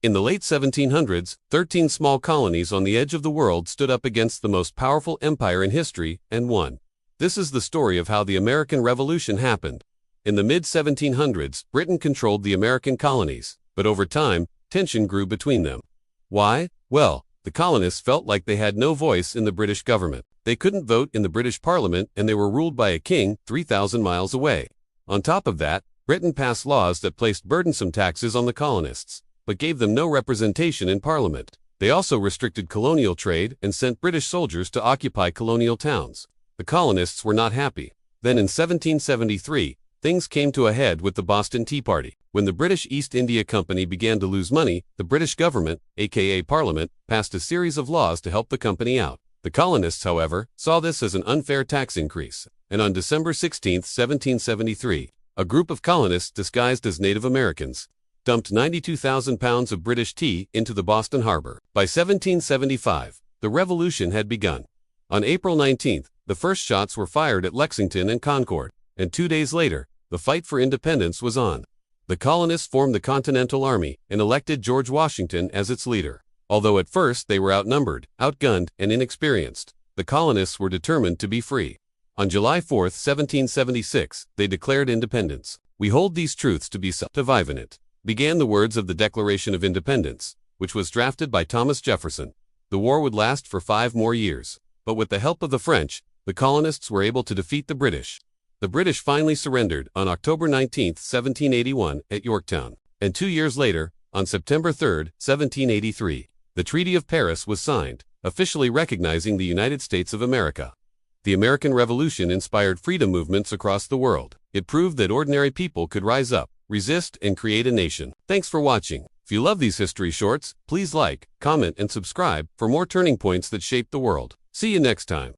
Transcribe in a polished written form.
In the late 1700s, 13 small colonies on the edge of the world stood up against the most powerful empire in history and won. This is the story of how the American Revolution happened. In the mid-1700s, Britain controlled the American colonies, but over time, tension grew between them. Why? Well, the colonists felt like they had no voice in the British government. They couldn't vote in the British Parliament, and they were ruled by a king 3,000 miles away. On top of that, Britain passed laws that placed burdensome taxes on the colonists, but gave them no representation in Parliament. They also restricted colonial trade and sent British soldiers to occupy colonial towns. The colonists were not happy. Then in 1773, things came to a head with the Boston Tea Party. When the British East India Company began to lose money, the British government, aka Parliament, passed a series of laws to help the company out. The colonists, however, saw this as an unfair tax increase, and on December 16, 1773, a group of colonists disguised as Native Americans dumped 92,000 pounds of British tea into the Boston harbor. By 1775, the revolution had begun. On April 19, the first shots were fired at Lexington and Concord, and 2 days later, the fight for independence was on. The colonists formed the Continental Army and elected George Washington as its leader. Although at first they were outnumbered, outgunned, and inexperienced, the colonists were determined to be free. On July 4, 1776, they declared independence. "We hold these truths to be survive in it," began the words of the Declaration of Independence, which was drafted by Thomas Jefferson. The war would last for 5 more years, but with the help of the French, the colonists were able to defeat the British. The British finally surrendered on October 19, 1781, at Yorktown, and 2 years later, on September 3, 1783, the Treaty of Paris was signed, officially recognizing the United States of America. The American Revolution inspired freedom movements across the world. It proved that ordinary people could rise up, resist, and create a nation. Thanks for watching. If you love these history shorts, please like, comment, and subscribe for more turning points that shape the world. See you next time.